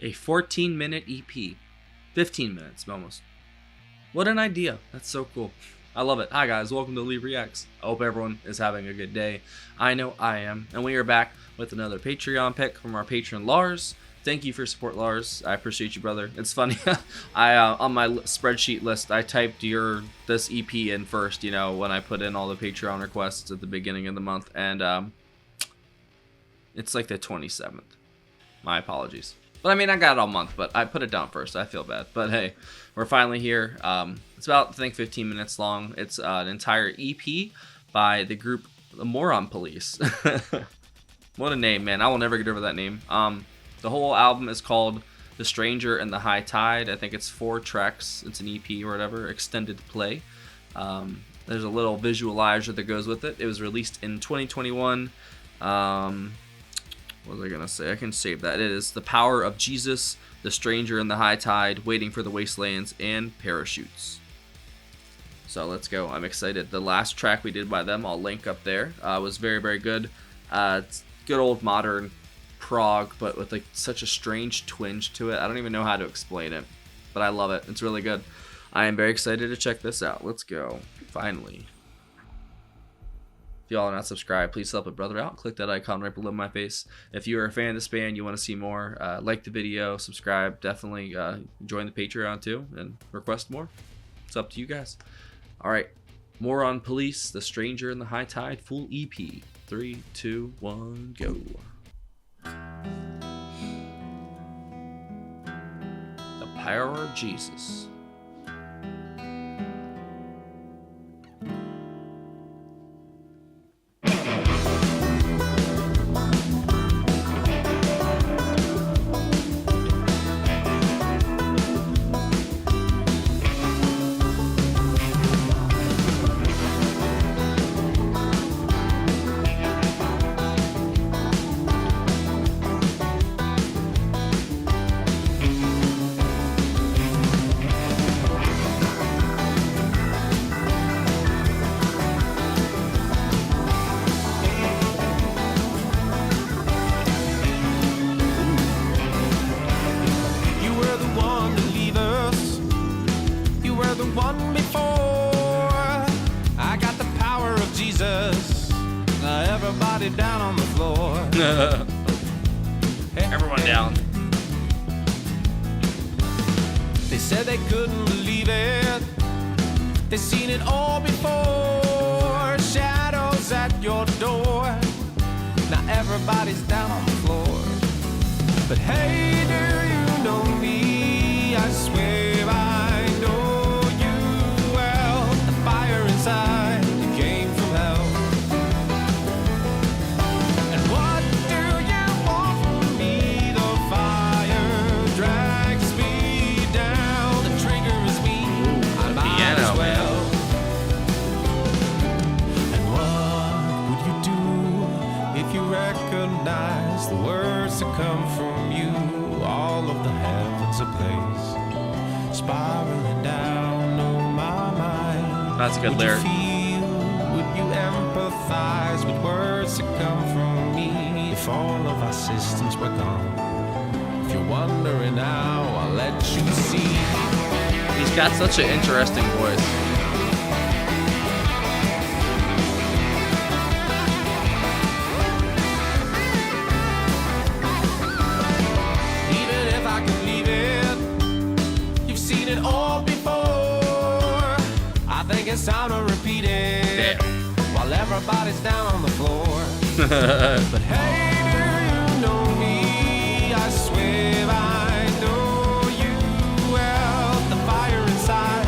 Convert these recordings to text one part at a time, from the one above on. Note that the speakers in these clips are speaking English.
A 14-minute EP. 15 minutes, almost. What an idea. That's so cool. I love it. Hi guys, welcome to Lee Reacts. I hope everyone is having a good day. I know I am. And we are back with another Patreon pick from our patron Lars. Thank you for your support, Lars. I appreciate you, brother. It's funny. I on my spreadsheet list, I typed this EP in first, you know, when I put in all the Patreon requests at the beginning of the month. And it's like the 27th. My apologies. But I mean, I got it all month, but I put it down first. I feel bad. But hey, we're finally here. It's about, I think, 15 minutes long. It's an entire EP by the group the Moron Police. What a name, man. I will never get over that name. The whole album is called The Stranger and the Hightide. I think it's 4 tracks. It's an EP or whatever, extended play. There's a little visualizer that goes with it. It was released in 2021. What was I gonna say? I can save that. It is The Power of Jesus, The Stranger and the Hightide, Waiting for the Wastelands, and Parachutes. So let's go. I'm excited. The last track we did by them, I'll link up there, was very, very good. It's good old modern prog, but with like such a strange twinge to it. I don't even know how to explain it, but I love it. It's really good. I am very excited to check this out. Let's go. Finally. If y'all are not subscribed, please help a brother out. Click that icon right below my face. If you are a fan of this band, you want to see more, like the video, subscribe. Definitely join the Patreon too and request more. It's up to you guys. All right. Moron Police, The Stranger and the Hightide, full EP. 3, 2, 1, go. The Power of Jesus. Everybody down on the floor. Everyone down. They said they couldn't believe it. They seen it all before. Shadows at your door. Now everybody's down on the floor. But hey, do you know me? I swear I know you well. The fire inside you came from hell. Recognize the words that come from you. All of the heavens ablaze, spiraling down on my mind. That's a good lyric. Would you empathize with words that come from me? If all of our systems were gone. If you're wondering now, I'll let you see. He's got such an interesting voice. It's time to repeat it. Damn. While everybody's down on the floor. But hey, do you know me? I swear I know you well. The fire inside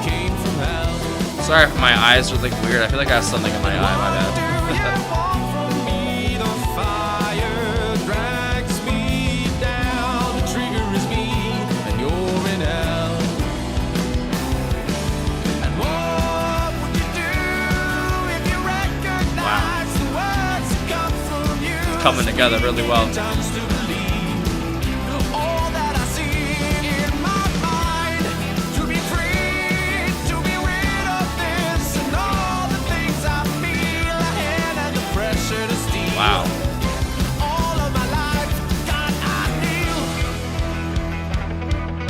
came from hell. Sorry if my eyes are like weird. I feel like I have something in my eye. My bad. Coming together really well. Wow.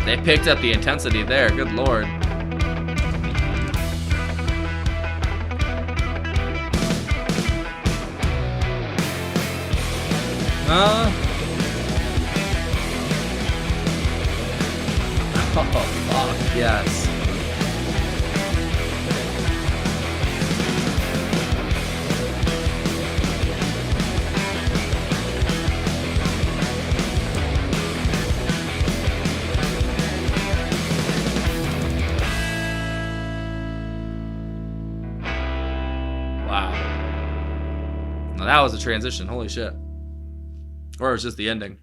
They picked up the intensity there. Good lord. Oh, fuck, yes. Wow. Now that was a transition. Holy shit. Or it was just the ending.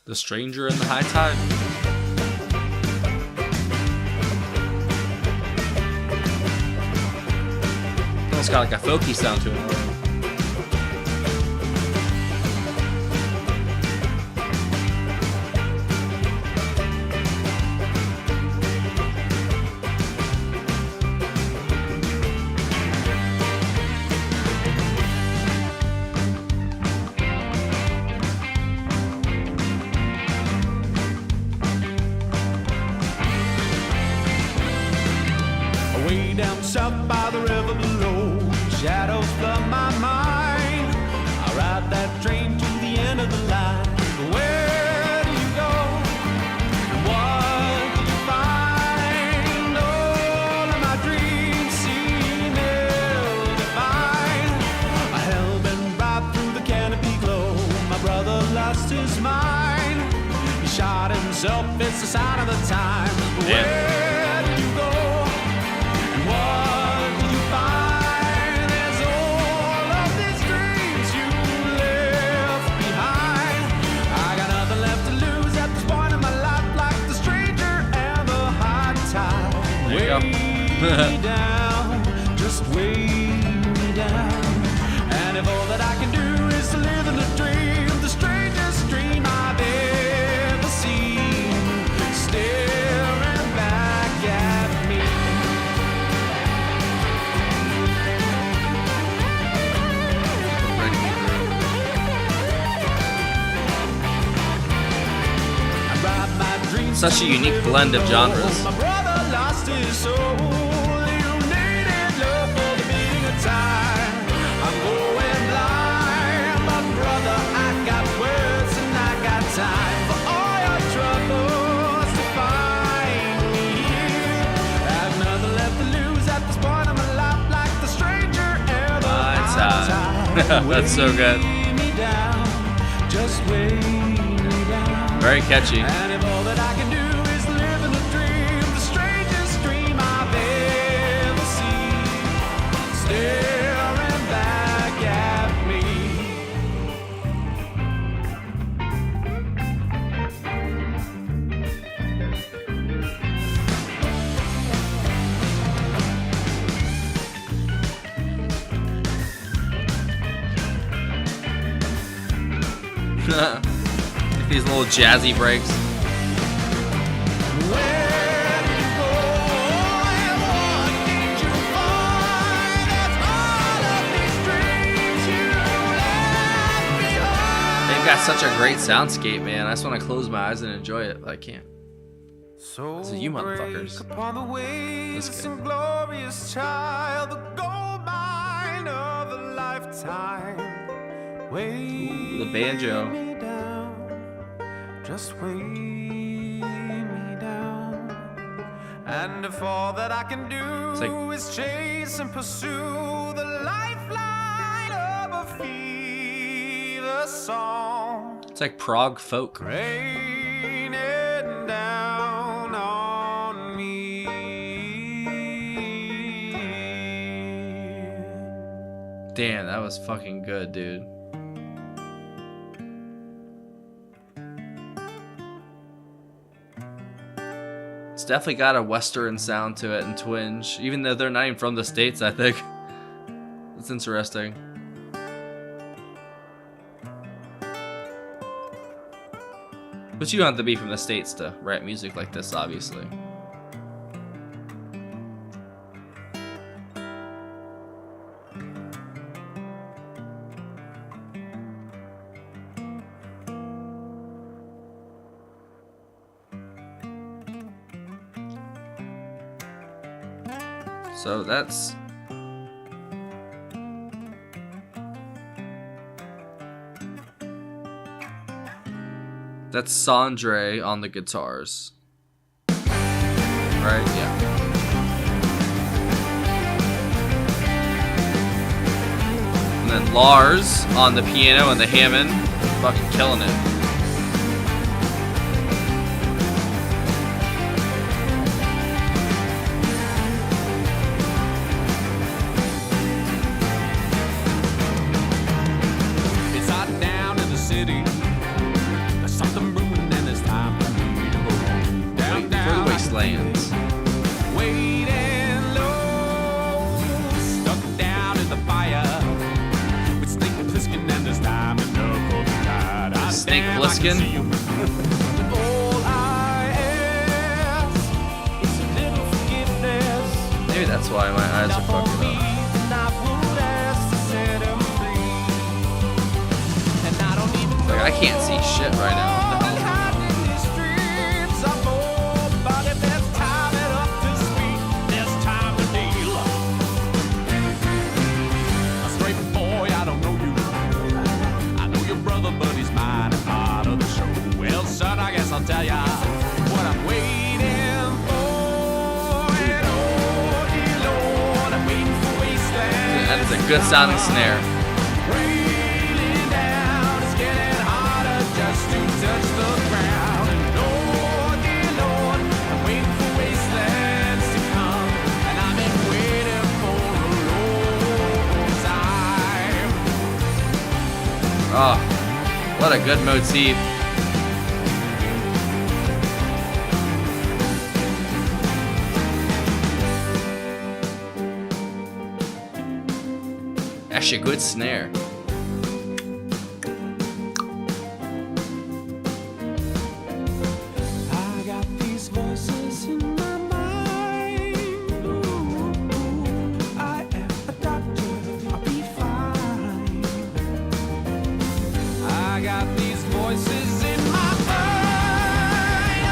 The Stranger in the Hightide. It's got like a folky sound to it. Way down south by the river below, shadows flood my mind. I ride that train to the end of the line. Where do you go? What do you find? All of my dreams seem ill-defined. A hell-bent ride through the canopy glow. My brother lost his mind. He shot himself, it's the sign of the times. Where do you go? What do you find? There's all of these dreams you left behind. I got nothing left to lose at this point in my life, like the stranger and the high tide. There you Way me down, just way me down. And if all that I can do is to live in a dream, the strangest dream I've ever seen, staring back at me. Such a unique blend of genres. My brother lost his soul. You needed love for the beating of time. I'm going blind, but brother, I got words and I got time for all your troubles to find me here. I have nothing left to lose at this point of my life, like the stranger and the high. That's so good. Me down, just way me down. Very catchy. And if all that I can do is live in a dream, the strangest dream I've ever seen, staring back at me. These little jazzy breaks. Where did you go? And what did you find? That's all of these dreams you left behind. They've got such a great soundscape, man. I just want to close my eyes and enjoy it, but I can't. So you motherfuckers. break upon the waves, That's some good. glorious child, the gold mine of a lifetime. Way the banjo. me down, just way me down. And if all that I can do like- is chase and pursue the lifeline of a fever song, It's like prog folk. raining down on me. Damn, that was fucking good, dude. It's definitely got a western sound to it and twinge, even though they're not even from the States, I think. That's interesting. But you don't have to be from the States to write music like this, obviously. So that's Sandre on the guitars. Right? Yeah. And then Lars on the piano and the Hammond. Fucking killing it. It's hot down in the city. There's something brewing and it's time for me to go home. Down, Wait, for the wastelands. Waiting low, stuck down in the fire. With Snake Plissken and there's time enough for the tide. Snake Plissken? All I ask is a little forgiveness. Maybe that's why my eyes are fucking up. Like, I can't see shit right now. What the hell is I'll tell ya what I'm waiting for. And oh, dear Lord, I'm waiting for wasteland. that is a good sounding snare. Raining down, it's getting harder just to touch the ground. And oh, dear Lord, I'm waiting for wastelands to come. And I've been waiting for a long time. Oh, what a good motif. Actually, a good snare. I got these voices in my mind. Ooh, I am a doctor, I'll be fine. I got these voices in my mind.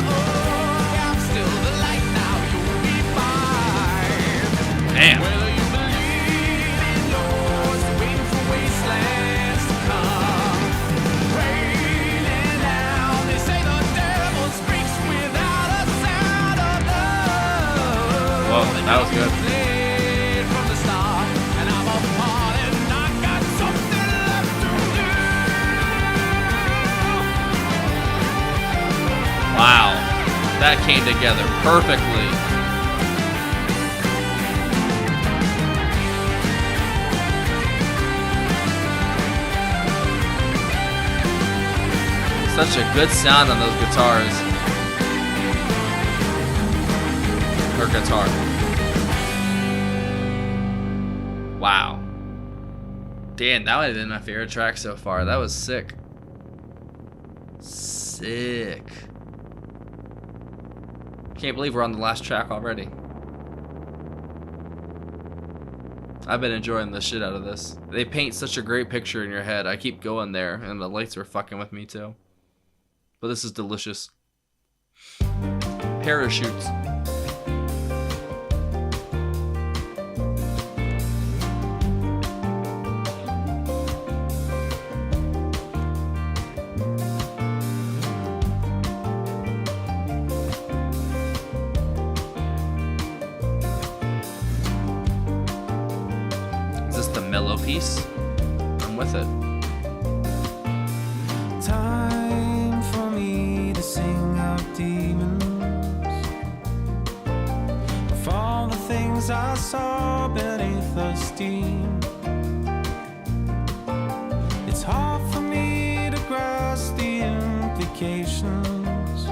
Oh, I'm still the light now, you'll be fine. Damn. Whether you believe in yours, waiting for wastelands to come. Raining down, they say the devil speaks without a sound of love. Whoa, that was good. Played from the start, and I'm a part, and I got something left to do. Wow. That came together perfectly. Such a good sound on those guitars. Her guitar. Wow. Damn, that might have been my favorite track so far. That was sick. Sick. Can't believe we're on the last track already. I've been enjoying the shit out of this. They paint such a great picture in your head. I keep going there, and the lights are fucking with me too. But this is delicious. Parachutes. Is this the mellow piece? I'm with it. Time for me to sing out demons. Of all the things I saw beneath the steam, it's hard for me to grasp the implications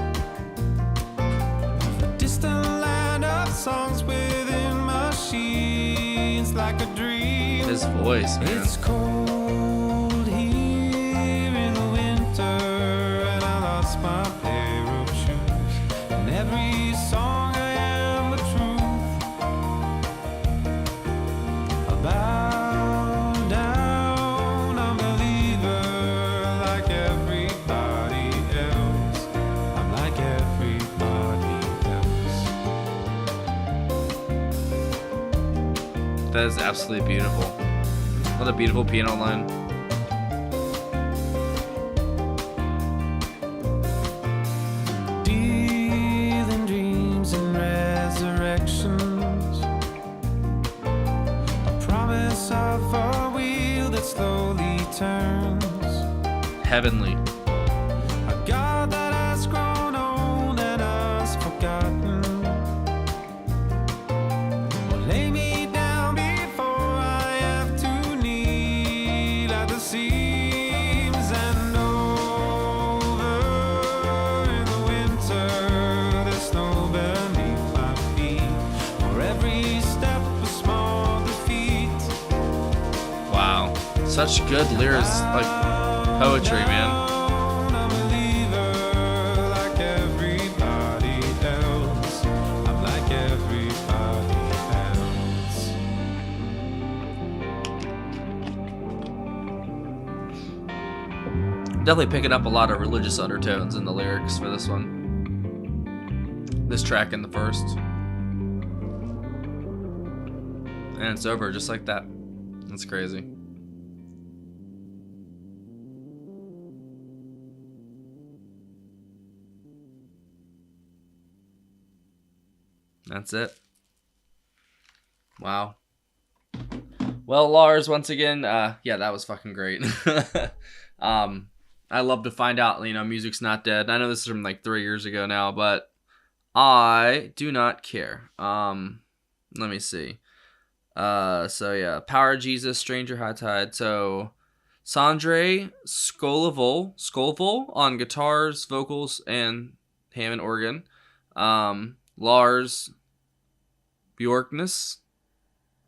of the distant land of songs within machines, like a dream. His voice, man. It's cold here in the winter, and I lost my pair of shoes. In every song I am the truth. I bow down, I'm a believer, like everybody else. I'm like everybody else. That is absolutely beautiful. What a beautiful piano line. Dealing dreams and resurrections. A promise of a wheel that slowly turns. Heavenly. A God that has grown old and us forgotten. Will lay me down before I have to kneel at the seams, and over in the winter there's snow beneath my feet, for every step a small defeat. Wow. Such good lyrics, like poetry, man. I'm a believer like everybody else. I'm like everybody else. Definitely picking up a lot of religious undertones in the lyrics for this one. This track in the first. And it's over just like that. That's crazy. That's it. Wow. Well, Lars, once again, yeah, that was fucking great. I love to find out, music's not dead. I know this is from like 3 years ago now, but I do not care. Let me see. So yeah, Power of Jesus, Stranger, Hightide. So Sondre Skolvold on guitars, vocals, and Hammond organ. Lars Bjorkness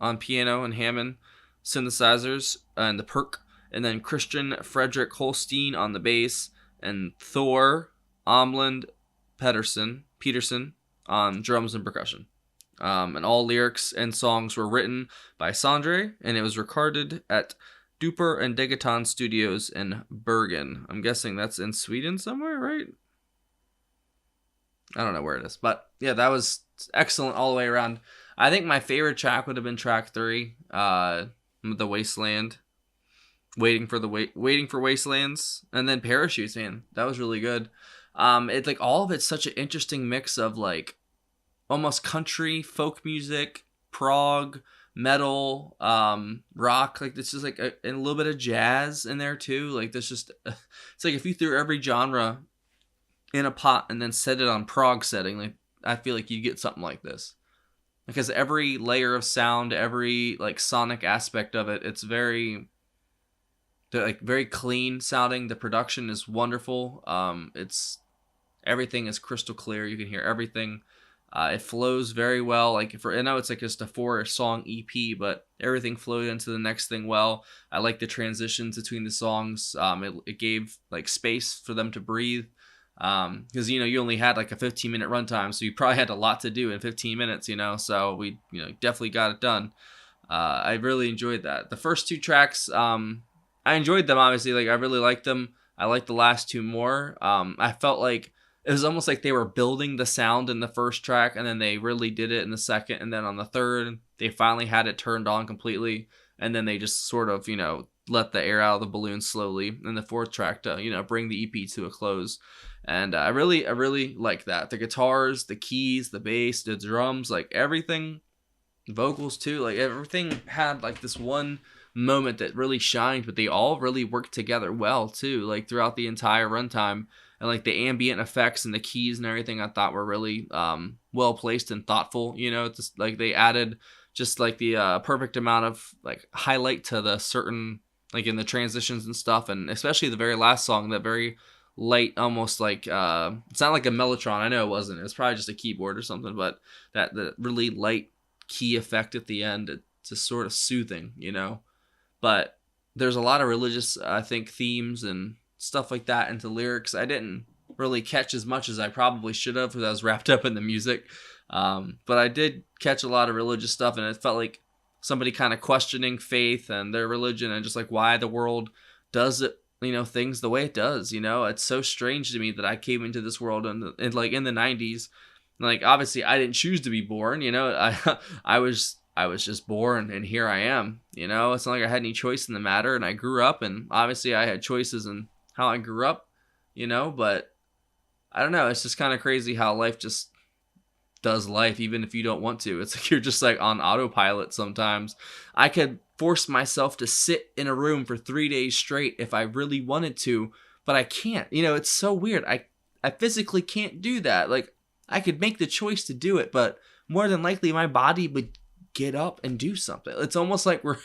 on piano and Hammond synthesizers and the perk, and then Christian Frederick Holstein on the bass, and Thor Omland Peterson on drums and percussion. And all lyrics and songs were written by Sondre, and it was recorded at Duper and Degaton Studios in Bergen. I'm guessing that's in Sweden somewhere, right? I don't know where it is, but yeah, that was excellent all the way around. I think my favorite track would have been track 3, The Wasteland, Waiting for Wastelands, and then Parachutes. Man, that was really good. It's like all of it's such an interesting mix of like almost country, folk music, prog, metal, rock. Like this is like and a little bit of jazz in there too. Like this just, it's like if you threw every genre in a pot and then set it on prog setting, like I feel like you get something like this, because every layer of sound, every like sonic aspect of it, it's very clean sounding. The production is wonderful. Everything is crystal clear. You can hear everything. It flows very well. Like I know it's like just a 4-song EP, but everything flowed into the next thing well. I like the transitions between the songs. It gave like space for them to breathe. Because you only had like a 15-minute runtime, so you probably had a lot to do in 15 minutes. So we definitely got it done. I really enjoyed that. The first 2 tracks, I enjoyed them. Obviously, like I really liked them. I liked the last 2 more. I felt like it was almost like they were building the sound in the first track, and then they really did it in the second, and then on the third, they finally had it turned on completely, and then they just sort of let the air out of the balloon slowly in the fourth track to bring the EP to a close. And I really like that. The guitars, the keys, the bass, the drums, like everything, vocals too, like everything had like this one moment that really shined, but they all really worked together well too, like throughout the entire runtime. And like the ambient effects and the keys and everything I thought were really well placed and thoughtful. Just like they added just like the perfect amount of like highlight to the certain, like in the transitions and stuff, and especially the very last song, that very light, almost like it's not like a mellotron. I know it wasn't. It was probably just a keyboard or something, but that really light key effect at the end, it's just sort of soothing, But there's a lot of religious, I think, themes and stuff like that into lyrics. I didn't really catch as much as I probably should have, because I was wrapped up in the music. But I did catch a lot of religious stuff, and it felt like somebody kind of questioning faith and their religion, and just like why the world does it, things the way it does. It's so strange to me that I came into this world like in the 90s. Like obviously I didn't choose to be born. I I was just born and here I am. You know, it's not like I had any choice in the matter, and I grew up, and obviously I had choices in how I grew up, you know, but I don't know. It's just kind of crazy how life just does life, even if you don't want to. It's like you're just like on autopilot sometimes. I could force myself to sit in a room for 3 days straight if I really wanted to, but I can't. You know, it's so weird. I physically can't do that. Like, I could make the choice to do it, but more than likely my body would get up and do something. It's almost like we're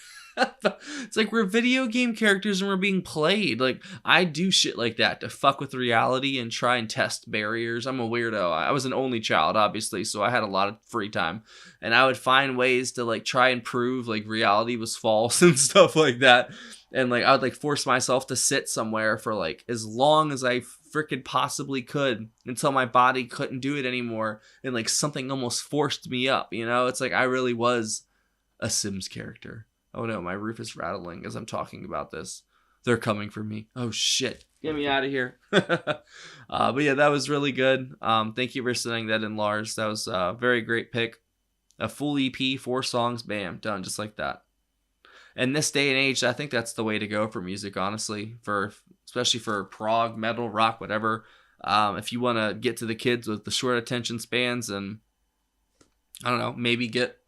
it's like we're video game characters and we're being played. Like, I do shit like that to fuck with reality and try and test barriers. I'm a weirdo. I was an only child, obviously, so I had a lot of free time, and I would find ways to like try and prove like reality was false and stuff like that. And like I would like force myself to sit somewhere for like as long as I freaking possibly could until my body couldn't do it anymore, and like something almost forced me up, you know? It's like I really was a Sims character. Oh no, my roof is rattling as I'm talking about this. They're coming for me. Oh shit. Get me out of here. But yeah, that was really good. Thank you for sending that in, Lars. That was a very great pick. A full EP, 4 songs, bam, done just like that. In this day and age, I think that's the way to go for music, honestly, especially for prog, metal, rock, whatever. If you want to get to the kids with the short attention spans and, I don't know, maybe get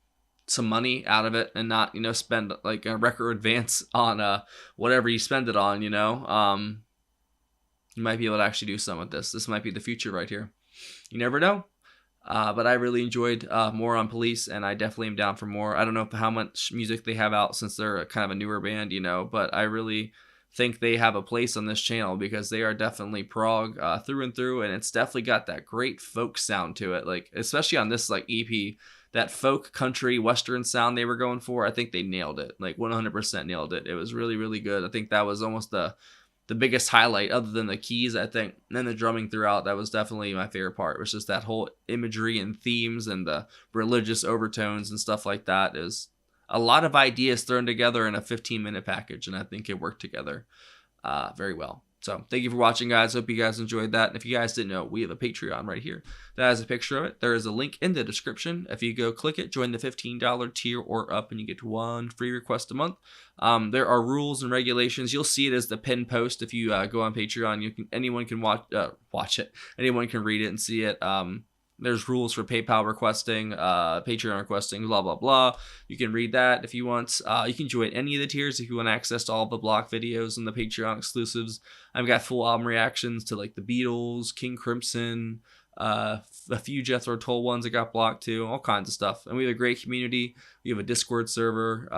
some money out of it and not, you know, spend like a record advance on whatever you spend it on, you know. You might be able to actually do something with this. This might be the future right here. You never know. But I really enjoyed Moron Police, and I definitely am down for more. I don't know how much music they have out since they're kind of a newer band, you know, but I really think they have a place on this channel because they are definitely prog through and through, and it's definitely got that great folk sound to it, like especially on this like EP. That folk, country, western sound they were going for, I think they nailed it. Like 100% nailed it. It was really, really good. I think that was almost the biggest highlight other than the keys, I think. And then the drumming throughout, that was definitely my favorite part. It was just that whole imagery and themes and the religious overtones and stuff like that. Is a lot of ideas thrown together in a 15-minute package, and I think it worked together very well. So thank you for watching, guys. Hope you guys enjoyed that. And if you guys didn't know, we have a Patreon right here that has a picture of it. There is a link in the description. If you go click it, join the $15 tier or up, and you get 1 free request a month. There are rules and regulations. You'll see it as the pinned post. If you go on Patreon, anyone can watch it. Anyone can read it and see it. There's rules for PayPal requesting, Patreon requesting, blah, blah, blah. You can read that if you want. You can join any of the tiers if you want access to all the block videos and the Patreon exclusives. I've got full album reactions to like the Beatles, King Crimson, a few Jethro Tull ones that got blocked too, all kinds of stuff. And we have a great community. We have a Discord server.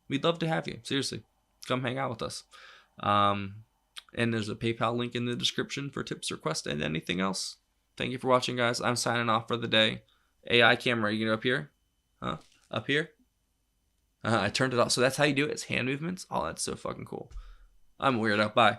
We'd love to have you. Seriously, come hang out with us. And there's a PayPal link in the description for tips, requests, and anything else. Thank you for watching, guys. I'm signing off for the day. AI camera, you going up here? Huh? Up here? I turned it off. So that's how you do it. It's hand movements. Oh, that's so fucking cool. I'm a weirdo. Bye.